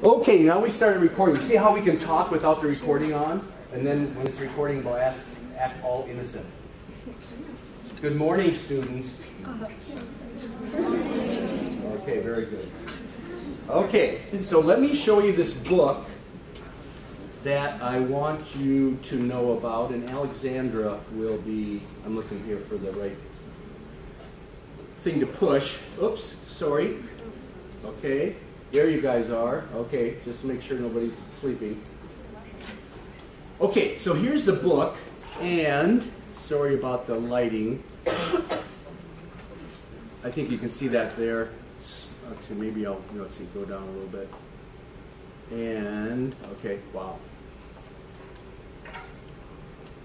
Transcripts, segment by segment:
Okay, now we started recording. See how we can talk without the recording on? And then when it's recording, we'll act all innocent. Good morning, students. Okay, very good. Okay, so let me show you this book that I want you to know about, and Alexandra will be, I'm looking here for the right thing to push. Oops, sorry. Okay, there you guys are. Okay, just to make sure nobody's sleeping. Okay, so here's the book, and sorry about the lighting. I think you can see that there. Actually, maybe I'll, let's see, go down a little bit. And, okay, wow.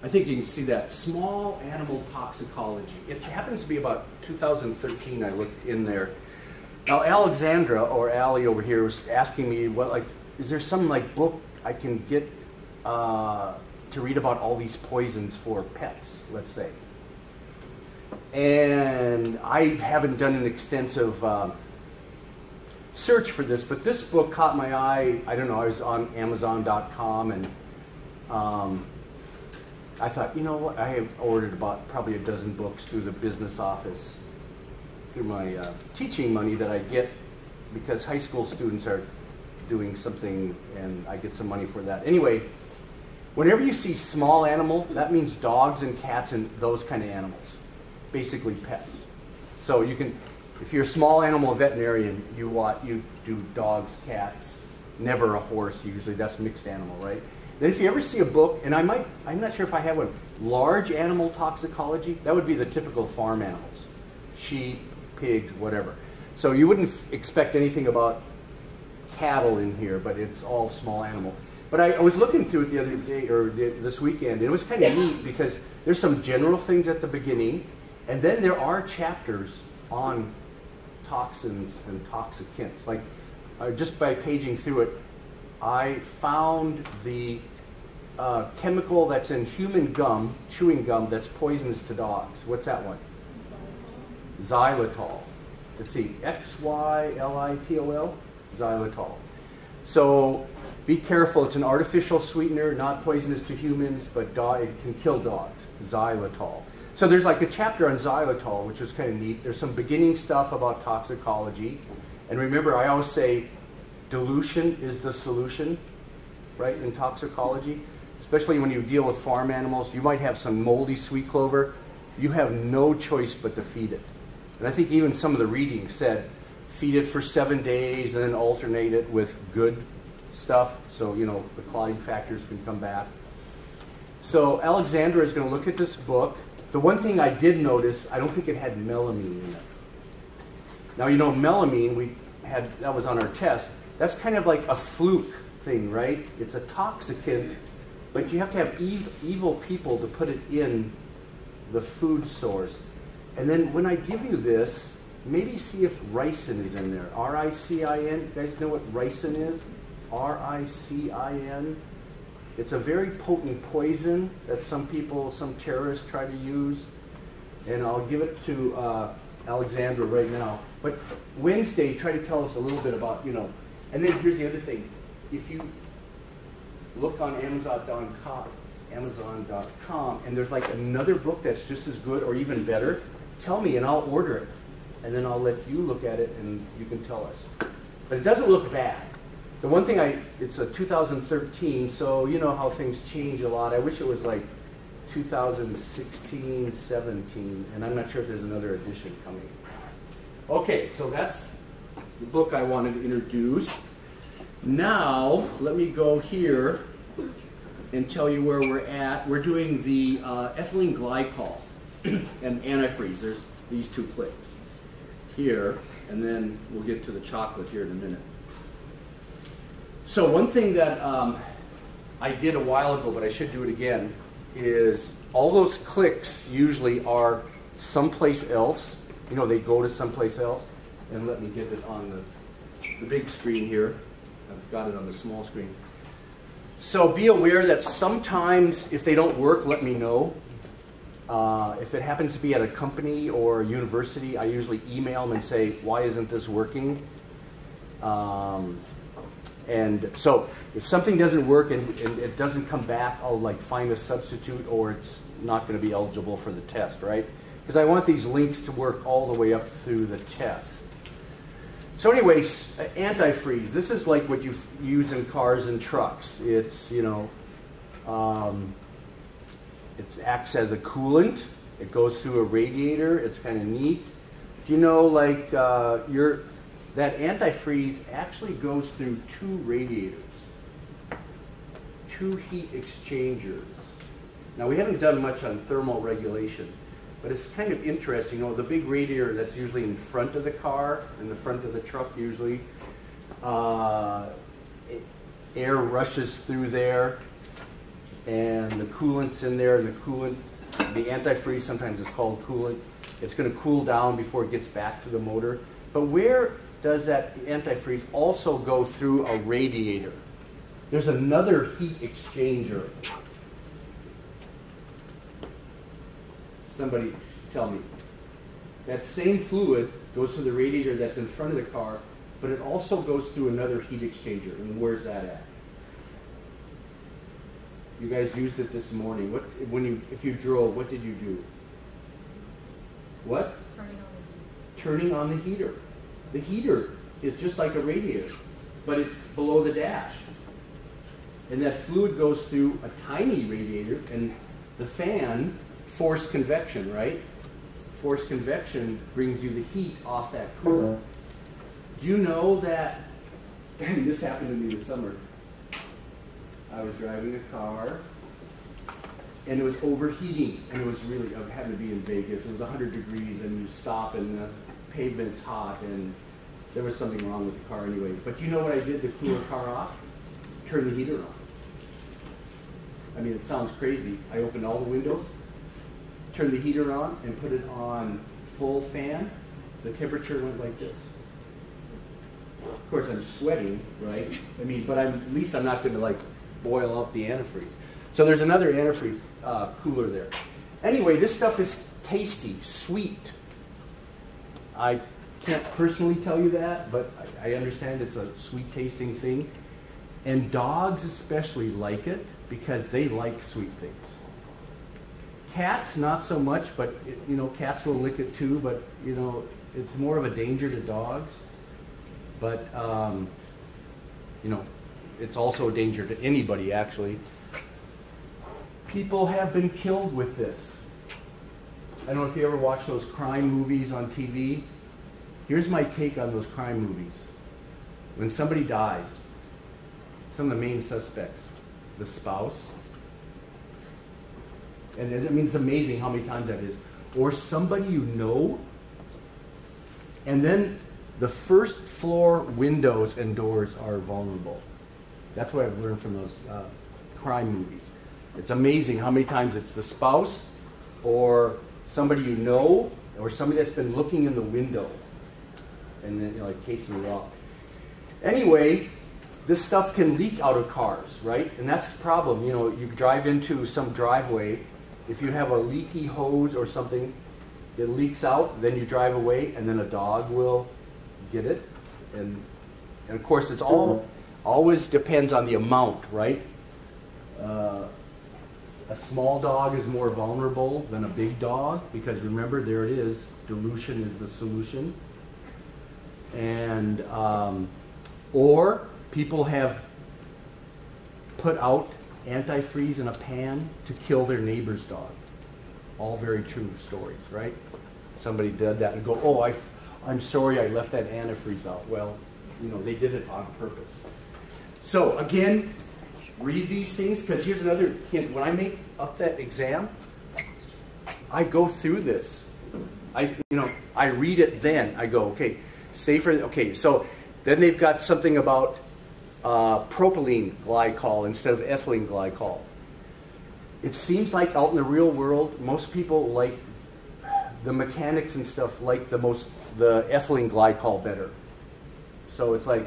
I think you can see that. Small Animal Toxicology. It happens to be about 2013 I looked in there. Now, Alexandra, or Allie over here, was asking me, what, like, is there some, like, book I can get to read about all these poisons for pets, let's say. And I haven't done an extensive search for this, but this book caught my eye. I don't know, I was on Amazon.com, and I thought, you know what, I have ordered about probably a dozen books through the business office, through my teaching money that I get because high school students are doing something and I get some money for that. Anyway, whenever you see small animal, that means dogs and cats and those kind of animals, basically pets. So you can, if you're a small animal veterinarian, you do dogs, cats, never a horse usually, that's mixed animal, right? Then if you ever see a book, and I'm not sure if I have one, large animal toxicology, that would be the typical farm animals. Sheep, pigs, whatever. So you wouldn't expect anything about cattle in here, but it's all small animal. But I was looking through it the other day, or this weekend, and it was kind of neat because there's some general things at the beginning, and then there are chapters on toxins and toxicants. Like, just by paging through it, I found the chemical that's in human gum, chewing gum, that's poisonous to dogs. What's that one? Xylitol. Let's see, Xylitol, xylitol. So be careful, it's an artificial sweetener, not poisonous to humans, but it can kill dogs, xylitol. So there's like a chapter on xylitol, which was kind of neat. There's some beginning stuff about toxicology. And remember, I always say dilution is the solution, right, in toxicology. Especially when you deal with farm animals. You might have some moldy sweet clover. You have no choice but to feed it. And I think even some of the reading said, feed it for 7 days and then alternate it with good stuff so, you know, the clotting factors can come back. So Alexandra is going to look at this book. The one thing I did notice, I don't think it had melamine in it. Now, you know, melamine, that was on our test. That's kind of like a fluke thing, right? It's a toxicant, but you have to have evil people to put it in the food source. And then when I give you this, maybe see if ricin is in there. R-I-C-I-N. You guys know what ricin is? R-I-C-I-N. It's a very potent poison that some terrorists try to use. And I'll give it to Alexandra right now. But Wednesday, try to tell us a little bit about, you know. And then here's the other thing. If you look on Amazon.com, and there's like another book that's just as good or even better, tell me and I'll order it. And then I'll let you look at it and you can tell us. But it doesn't look bad. The one thing it's a 2013, so you know how things change a lot. I wish it was like 2016, 17, and I'm not sure if there's another edition coming. Okay, so that's the book I wanted to introduce. Now, let me go here and tell you where we're at. We're doing the ethylene glycol and antifreeze. There's these two clips here, and then we'll get to the chocolate here in a minute. So one thing that I did a while ago, but I should do it again, is all those clicks usually are someplace else. You know, they go to someplace else. And let me get it on the big screen here. I've got it on the small screen. So be aware that sometimes if they don't work, let me know. If it happens to be at a company or a university, I usually email them and say, why isn't this working? And so if something doesn't work and it doesn't come back, I'll like find a substitute, or it's not going to be eligible for the test, right? Because I want these links to work all the way up through the test. So anyway, antifreeze. This is like what you use in cars and trucks. It's, you know, it acts as a coolant. It goes through a radiator. It's kind of neat. Do you know, like, that antifreeze actually goes through 2 radiators, 2 heat exchangers. Now, we haven't done much on thermal regulation, but it's kind of interesting. You know, the big radiator that's usually in front of the car, in the front of the truck usually, air rushes through there, and the coolant's in there, and the antifreeze sometimes is called coolant. It's going to cool down before it gets back to the motor. But where does that antifreeze also go through a radiator? There's another heat exchanger. Somebody tell me. That same fluid goes through the radiator that's in front of the car, but it also goes through another heat exchanger. And where's that at? You guys used it this morning. If you drove, what did you do? What? Turning on the heater. The heater is just like a radiator, but it's below the dash. And that fluid goes through a tiny radiator, and the fan, forced convection, right? Forced convection brings you the heat off that coolant. Do you know that, and this happened to me this summer, I was driving a car, and it was overheating, and it was really, I happened to be in Vegas, it was 100 degrees, and you stop, and the pavement's hot, and there was something wrong with the car anyway. But you know what I did to cool the car off? Turn the heater on. I mean, it sounds crazy. I opened all the windows, turned the heater on, and put it on full fan. The temperature went like this. Of course, I'm sweating, right? I mean, but at least I'm not going to like boil up the antifreeze. So there's another antifreeze cooler there. Anyway, this stuff is tasty, sweet. I can't personally tell you that, but I understand it's a sweet tasting thing. And dogs especially like it because they like sweet things. Cats, not so much, but you know, cats will lick it too, but you know, it's more of a danger to dogs. But you know, it's also a danger to anybody actually. People have been killed with this. I don't know if you ever watch those crime movies on TV. Here's my take on those crime movies. When somebody dies, some of the main suspects, the spouse, and I mean, it's amazing how many times that is, or somebody you know, and then the first floor windows and doors are vulnerable. That's what I've learned from those crime movies. It's amazing how many times it's the spouse, or somebody you know, or somebody that's been looking in the window, and then you're like casing it off. Anyway, this stuff can leak out of cars, right? And that's the problem. You know, you drive into some driveway, if you have a leaky hose or something, it leaks out, then you drive away, and then a dog will get it. And of course, it's always depends on the amount, right? A small dog is more vulnerable than a big dog, because remember, there it is, dilution is the solution. And or people have put out antifreeze in a pan to kill their neighbor's dog. All very true stories, right? Somebody did that and go, oh, I'm sorry I left that antifreeze out. Well, you know, they did it on purpose. So again, read these things, because here's another hint. When I make up that exam, I go through this. I read it then. I go, okay, safer, okay, so then they've got something about propylene glycol instead of ethylene glycol. It seems like out in the real world, most people like the mechanics and stuff like the ethylene glycol better. So it's like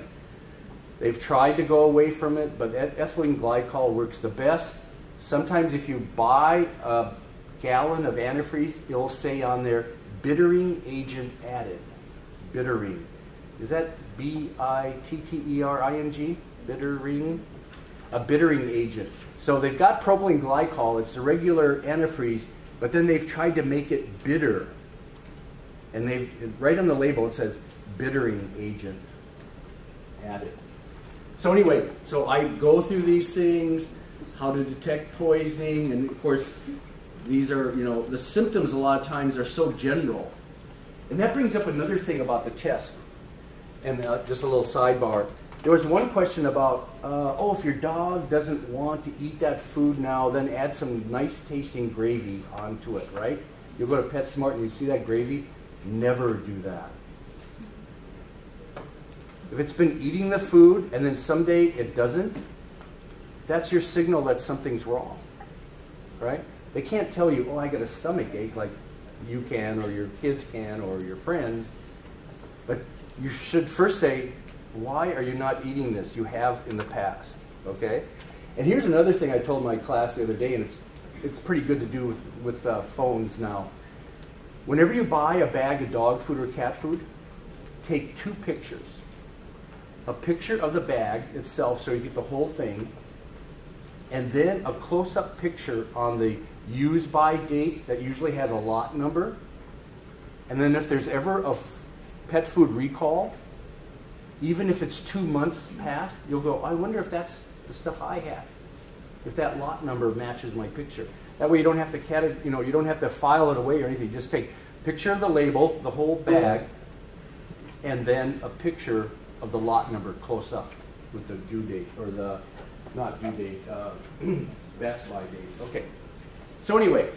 they've tried to go away from it, but ethylene glycol works the best. Sometimes if you buy a gallon of antifreeze, it'll say on there, bittering agent added. Bittering. Is that bittering? Bittering? A bittering agent. So they've got propylene glycol, it's the regular antifreeze, but then they've tried to make it bitter. And right on the label it says bittering agent added. So anyway, so I go through these things, how to detect poisoning, and of course these are, the symptoms a lot of times are so general. And that brings up another thing about the test. And just a little sidebar. There was one question about, if your dog doesn't want to eat that food now, then add some nice tasting gravy onto it, right? You'll go to PetSmart and you see that gravy. Never do that. If it's been eating the food and then someday it doesn't, that's your signal that something's wrong, right? They can't tell you, oh, I got a stomach ache like you can or your kids can or your friends. But you should first say, why are you not eating this? You have in the past, okay? And here's another thing I told my class the other day, and it's pretty good to do with phones now. Whenever you buy a bag of dog food or cat food, take 2 pictures. A picture of the bag itself so you get the whole thing, and then a close-up picture on the use-by date that usually has a lot number. And then if there's ever a pet food recall, even if it's 2 months past, you'll go, I wonder if that's the stuff I had, if that lot number matches my picture. That way you don't have to you don't have to file it away or anything. You just take a picture of the label, the whole bag, and then a picture of the lot number close up with the due date, or the, not due date, best by date. Okay. So anyway,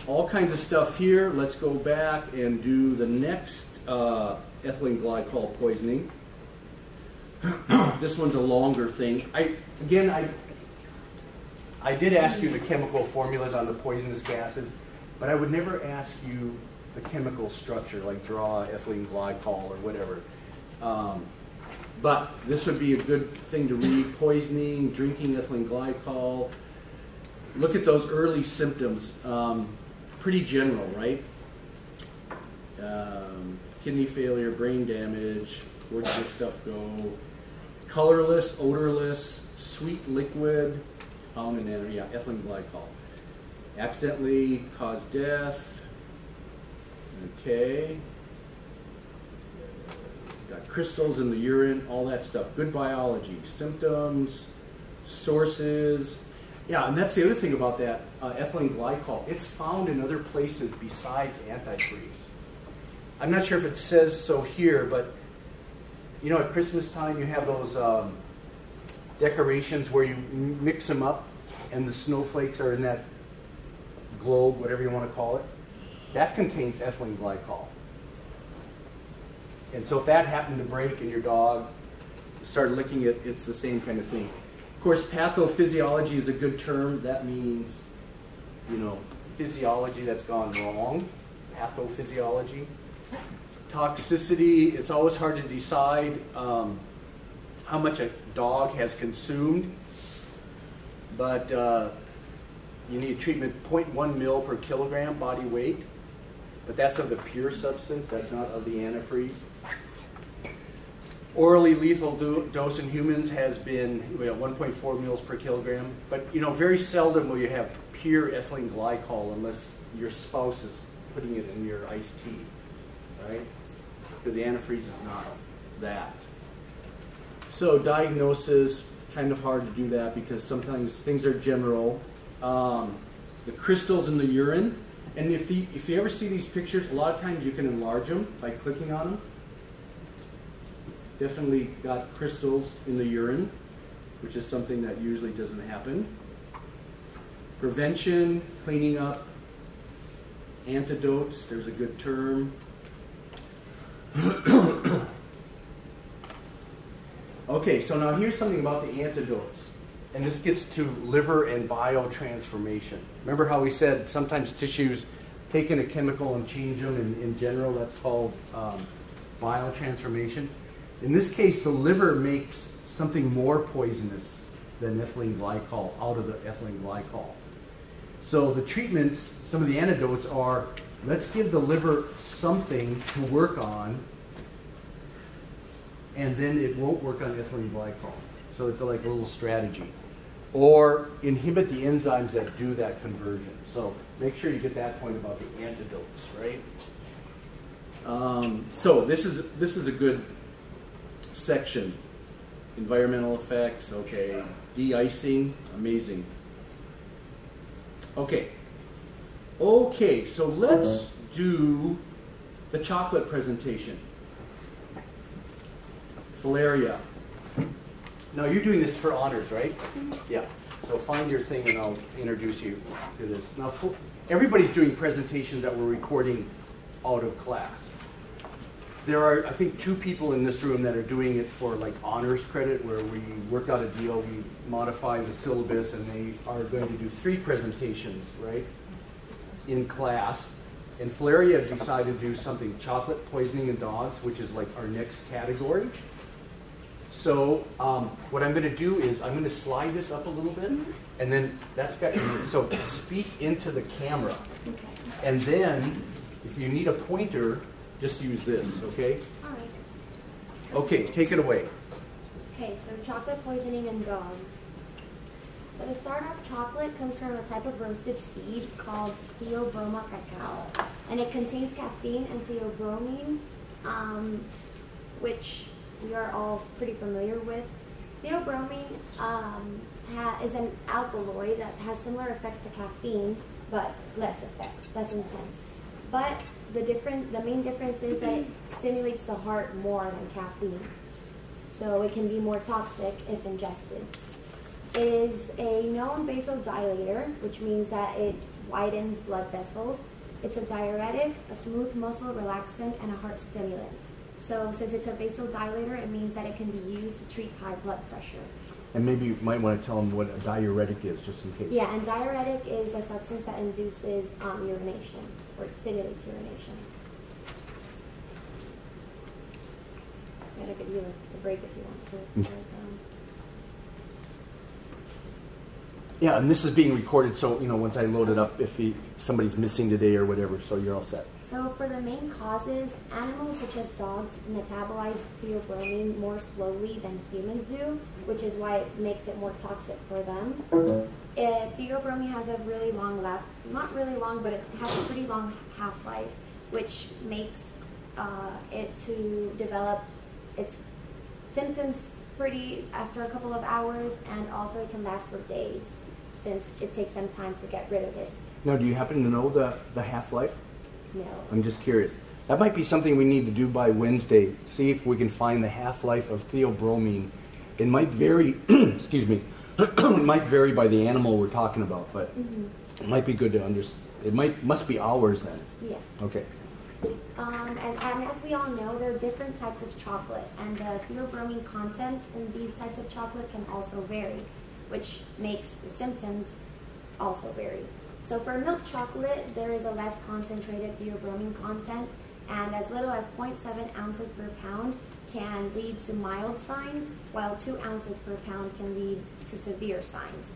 all kinds of stuff here. Let's go back and do the next ethylene glycol poisoning. This one's a longer thing. I did ask you the chemical formulas on the poisonous gases, but I would never ask you the chemical structure, like draw ethylene glycol or whatever. But this would be a good thing to read. Poisoning, drinking ethylene glycol. Look at those early symptoms. Pretty general, right? Kidney failure, brain damage. Where does this stuff go? Colorless, odorless, sweet liquid, found in ethylene glycol. Accidentally caused death. Okay. Got crystals in the urine, all that stuff. Good biology. Symptoms, sources. Yeah, and that's the other thing about that ethylene glycol. It's found in other places besides antifreeze. I'm not sure if it says so here, but at Christmas time you have those decorations where you mix them up and the snowflakes are in that globe, whatever you want to call it. That contains ethylene glycol. And so if that happened to break and your dog started licking it, it's the same kind of thing. Of course, pathophysiology is a good term. That means, physiology that's gone wrong. Pathophysiology. Toxicity, it's always hard to decide how much a dog has consumed. But you need treatment 0.1 mil per kilogram body weight. But that's of the pure substance, that's not of the antifreeze. Orally lethal dose in humans has been 1.4 mils per kilogram. But very seldom will you have pure ethylene glycol unless your spouse is putting it in your iced tea, right? Because the antifreeze is not that. So diagnosis, kind of hard to do that because sometimes things are general. The crystals in the urine, and if you ever see these pictures, a lot of times you can enlarge them by clicking on them. Definitely got crystals in the urine, which is something that usually doesn't happen. Prevention, cleaning up, antidotes, there's a good term. Okay, so now here's something about the antidotes. And this gets to liver and biotransformation. Remember how we said sometimes tissues take in a chemical and change them, and in general that's called biotransformation. In this case, the liver makes something more poisonous than ethylene glycol out of the ethylene glycol. So the treatments, some of the antidotes are, let's give the liver something to work on and then it won't work on ethylene glycol. So it's like a little strategy. Or inhibit the enzymes that do that conversion. So make sure you get that point about the antidotes, right? So this is a good section. Environmental effects, okay. De-icing, amazing. Okay. Okay, so let's do the chocolate presentation. Filaria. Now you're doing this for honors, right? Yeah. So find your thing and I'll introduce you to this. Now everybody's doing presentations that we're recording out of class. There are, I think, 2 people in this room that are doing it for like honors credit, where we work out a deal, we modify the syllabus, and they are going to do 3 presentations, right, in class. And Filaria decided to do something, chocolate poisoning in dogs, which is like our next category. So what I'm going to do is I'm going to slide this up a little bit, and then that's got, so speak into the camera. Okay. And then if you need a pointer, just use this, okay? All right. Okay, take it away. Okay, so chocolate poisoning in dogs. So to start off, chocolate comes from a type of roasted seed called theobromine cacao. And it contains caffeine and theobromine, which we are all pretty familiar with. Theobromine is an alkaloid that has similar effects to caffeine, but less effects, less intense. But the main difference is that it stimulates the heart more than caffeine. So it can be more toxic if ingested. It is a known vasodilator, which means that it widens blood vessels. It's a diuretic, a smooth muscle relaxant, and a heart stimulant. So since it's a vasodilator, it means that it can be used to treat high blood pressure. And maybe you might want to tell them what a diuretic is, just in case. Yeah, and diuretic is a substance that induces urination, or it stimulates urination. I'm going to give you a break if you want to. Yeah, and this is being recorded, so once I load it up, if somebody's missing today or whatever, so you're all set. So for the main causes, animals such as dogs metabolize theobromine more slowly than humans do, which is why it makes it more toxic for them. Theobromine has a really long not really long, but it has a pretty long half-life, which makes it to develop its symptoms after a couple of hours, and also it can last for days, since it takes some time to get rid of it. Now, do you happen to know the half-life? No. I'm just curious. That might be something we need to do by Wednesday. See if we can find the half-life of theobromine. It might vary, excuse me, it might vary by the animal we're talking about, but it might be good to understand. It must be hours then. Yeah. Okay. And as we all know, there are different types of chocolate, and the theobromine content in these types of chocolate can also vary, which makes the symptoms also vary. So for milk chocolate, there is a less concentrated theobromine content, and as little as 0.7 ounces per pound can lead to mild signs, while 2 ounces per pound can lead to severe signs.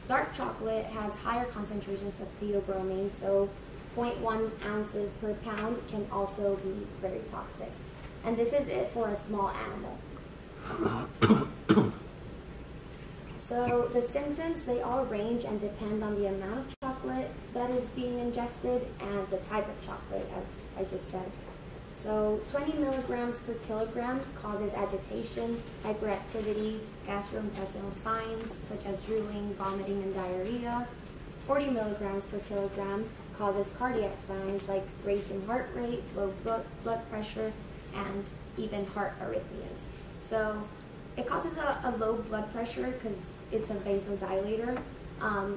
Dark chocolate has higher concentrations of theobromine, so 0.1 ounces per pound can also be very toxic. And this is it for a small animal. So the symptoms, they all range and depend on the amount of chocolate that is being ingested and the type of chocolate, as I just said. So 20 milligrams per kilogram causes agitation, hyperactivity, gastrointestinal signs such as drooling, vomiting, and diarrhea. 40 milligrams per kilogram causes cardiac signs like racing heart rate, low blood pressure, and even heart arrhythmias. So it causes a low blood pressure because it's a vasodilator.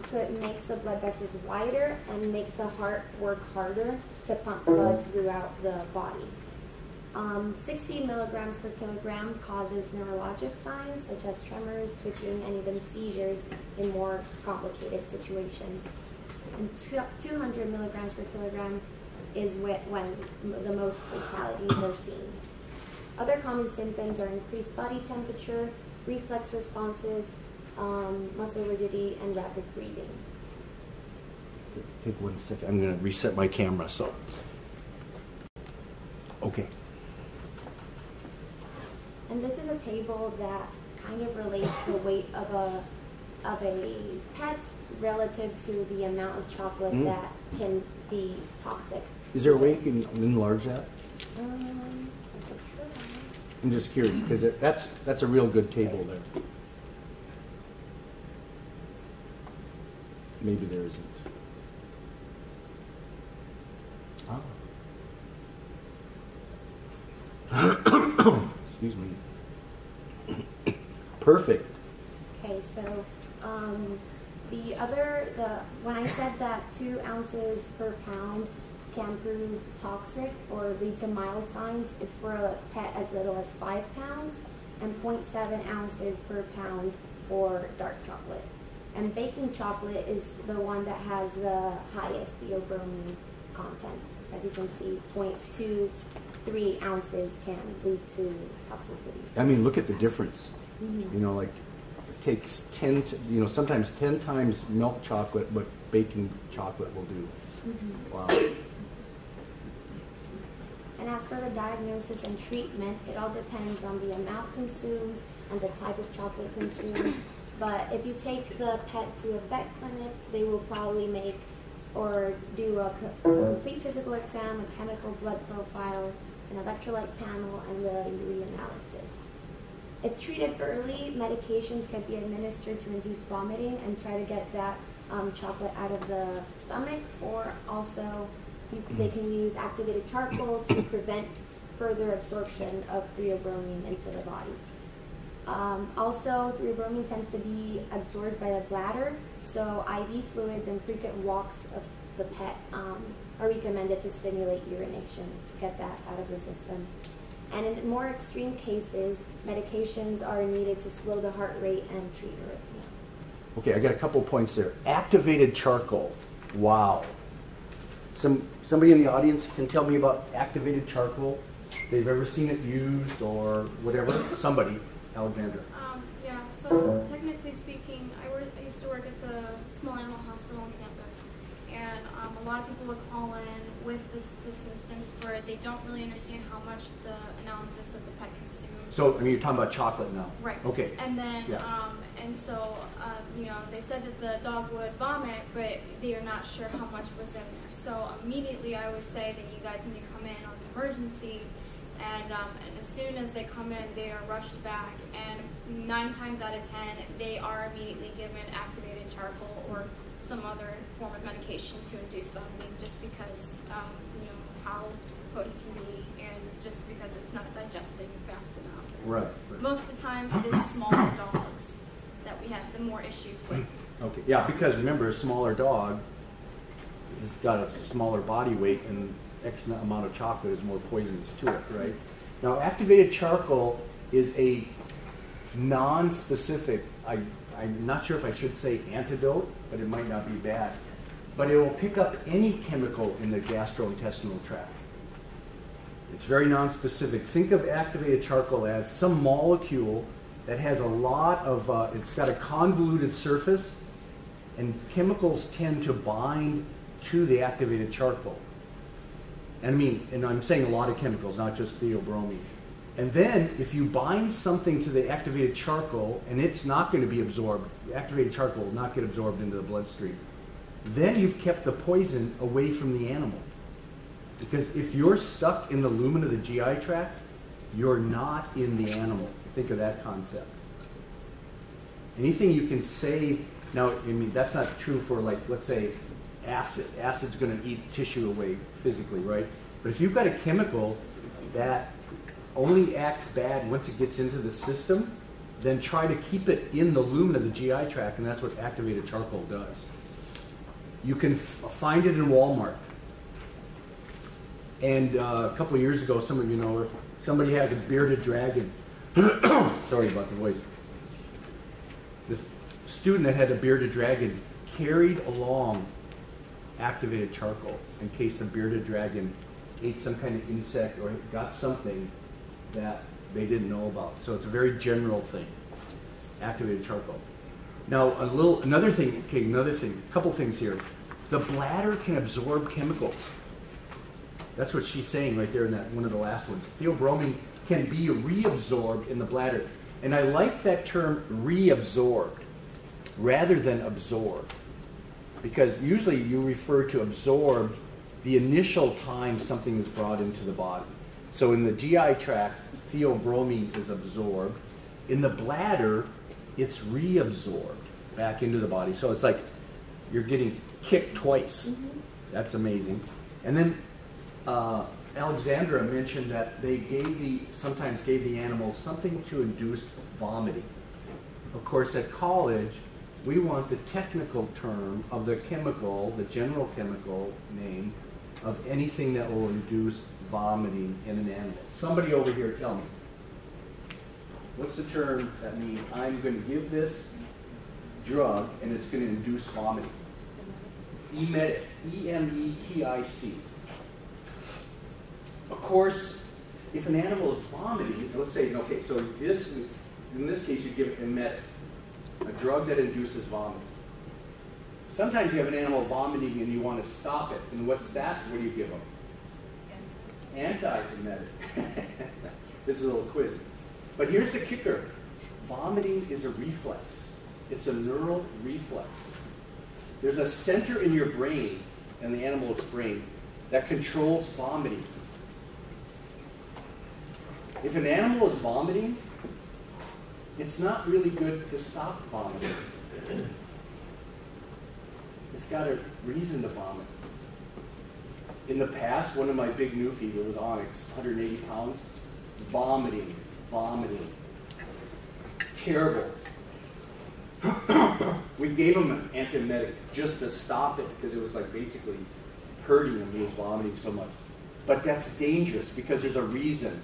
So it makes the blood vessels wider and makes the heart work harder to pump blood throughout the body. 60 milligrams per kilogram causes neurologic signs such as tremors, twitching, and even seizures in more complicated situations. And 200 milligrams per kilogram is when the most fatalities are seen. Other common symptoms are increased body temperature, reflex responses, muscle rigidity, and rapid breathing. Take 1 second. I'm going to reset my camera. So, okay. And this is a table that kind of relates the weight of a pet relative to the amount of chocolate that can be toxic. Is there a way you can enlarge that? I'm just curious, because that's a real good table there. Maybe there isn't. Oh. Excuse me. Perfect. Okay, so when I said that 2 ounces per pound can prove toxic or lead to mild signs, it's for a pet as little as 5 pounds, and 0.7 ounces per pound for dark chocolate. And baking chocolate is the one that has the highest theobromine content. As you can see, 0.23 ounces can lead to toxicity. I mean, look at the difference. You know, like it takes sometimes 10 times milk chocolate, but baking chocolate will do. Wow. And as for the diagnosis and treatment, it all depends on the amount consumed and the type of chocolate consumed. But if you take the pet to a vet clinic, they will probably make or do a complete physical exam, a chemical blood profile, an electrolyte panel, and the urea analysis. If treated early, medications can be administered to induce vomiting and try to get that chocolate out of the stomach, or also they can use activated charcoal to prevent further absorption of theobromine into the body. Also, theobromine tends to be absorbed by the bladder, so IV fluids and frequent walks of the pet are recommended to stimulate urination to get that out of the system. And in more extreme cases, medications are needed to slow the heart rate and treat arrhythmia. Okay, I got a couple points there. Activated charcoal. Wow. Somebody in the audience can tell me about activated charcoal? They've ever seen it used or whatever? Somebody. Alexandra. Yeah, so technically speaking, I used to work at the small animal hospital on campus, and a lot of people would call in with this instance where they don't really understand how much the analysis that the pet consumes. So, I mean, you're talking about chocolate now. Right. Okay. And then, yeah. They said that the dog would vomit, but they are not sure how much was in there. So immediately I would say that you guys need to come in on an emergency. And as soon as they come in, they are rushed back, and 9 times out of 10, they are immediately given activated charcoal or some other form of medication to induce vomiting, just because how potent it can be, and just because it's not digesting fast enough. Right. Most of the time, it is smaller dogs that we have the more issues with. Okay. Yeah, because remember, a smaller dog has got a smaller body weight, and X amount of chocolate is more poisonous to it, right? Now, activated charcoal is a non-specific, I'm not sure if I should say antidote, but it might not be bad, but it will pick up any chemical in the gastrointestinal tract. It's very non-specific. Think of activated charcoal as some molecule that has a lot of, it's got a convoluted surface, and chemicals tend to bind to the activated charcoal. And I'm saying a lot of chemicals, not just theobromine. And then, if you bind something to the activated charcoal, and it's not going to be absorbed, the activated charcoal will not get absorbed into the bloodstream, then you've kept the poison away from the animal. Because if you're stuck in the lumen of the GI tract, you're not in the animal. Think of that concept. Anything you can save, now, that's not true for, like, let's say, acid. Acid's going to eat tissue away physically, right? But if you've got a chemical that only acts bad once it gets into the system, then try to keep it in the lumen of the GI tract, and that's what activated charcoal does. You can find it in Walmart. And a couple of years ago, some of you know, somebody has a bearded dragon. Sorry about the voice. This student that had a bearded dragon carried along activated charcoal in case the bearded dragon ate some kind of insect or got something that they didn't know about. So it's a very general thing, activated charcoal. Now, another thing, a couple things here. The bladder can absorb chemicals. That's what she's saying right there in that one of the last ones. Theobromine can be reabsorbed in the bladder. And I like that term reabsorbed rather than absorbed, because usually you refer to absorb the initial time something is brought into the body. So in the GI tract, theobromine is absorbed. In the bladder, it's reabsorbed back into the body. So it's like you're getting kicked twice. That's amazing. And then Alexandra mentioned that they sometimes gave the animals something to induce vomiting. Of course, at college, we want the technical term of the chemical, the general chemical name of anything that will induce vomiting in an animal. Somebody over here tell me. What's the term that means I'm going to give this drug and it's going to induce vomiting? Emetic. E-M-E-T-I-C. Of course, if an animal is vomiting, let's say, okay, so in this case you give it emetic, a drug that induces vomiting. Sometimes you have an animal vomiting and you want to stop it. And what's that? What do you give them? Antiemetic. This is a little quiz. But here's the kicker. Vomiting is a reflex. It's a neural reflex. There's a center in your brain, and the animal's brain, that controls vomiting. If an animal is vomiting, it's not really good to stop vomiting. It's got a reason to vomit. In the past, one of my big Newfie, it was Onyx, 180 pounds, vomiting. Terrible. We gave him an antiemetic just to stop it because it was like basically hurting him. He was vomiting so much. But that's dangerous because there's a reason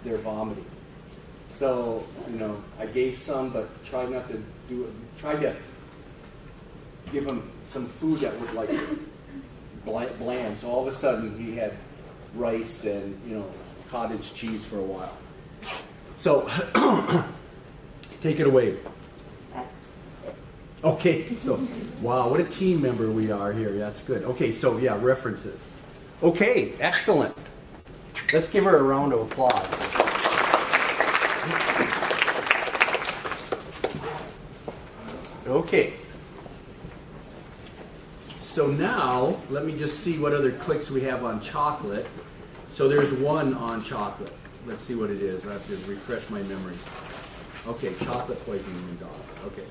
they're vomiting. So, I gave some, but tried not to do it. Tried to give him some food that was like bland. So all of a sudden he had rice and, cottage cheese for a while. So, take it away. Okay, so, wow, what a team member we are here. That's good. Okay, so, yeah, references. Okay, excellent. Let's give her a round of applause. Okay. So now, let me just see what other clicks we have on chocolate. So there's one on chocolate. Let's see what it is. I have to refresh my memory. Okay, chocolate poisoning in dogs. Okay.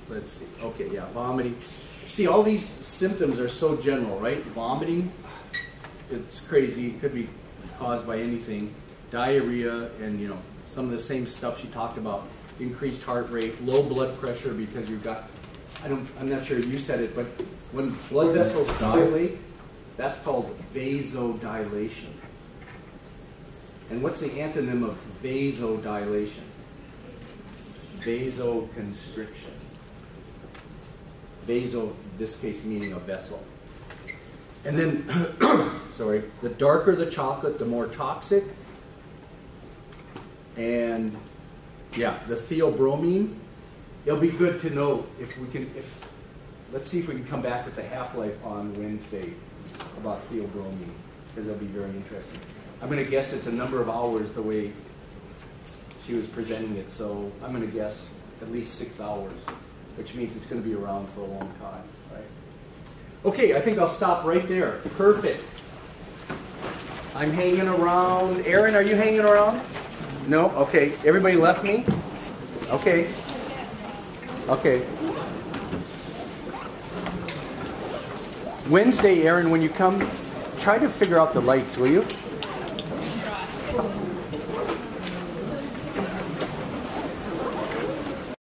Let's see. Okay, yeah, vomiting. See, all these symptoms are so general, right? Vomiting, it's crazy. It could be caused by anything. Diarrhea and, some of the same stuff she talked about. Increased heart rate, low blood pressure because you've got, I'm not sure you said it, but when blood vessels dilate, that's called vasodilation. And what's the antonym of vasodilation? Vasoconstriction. Vaso, in this case, meaning a vessel. And then, sorry, the darker the chocolate, the more toxic. And yeah, the theobromine. It'll be good to know if we can. Let's see if we can come back with the Halflife on Wednesday about theobromine, because that'll be very interesting. I'm going to guess it's a number of hours the way she was presenting it, so I'm going to guess at least 6 hours, which means it's going to be around for a long time, right? Okay, I think I'll stop right there. Perfect. I'm hanging around. Aaron, are you hanging around? No? Okay. Everybody left me? Okay. Okay. Wednesday, Aaron, when you come, try to figure out the lights, will you?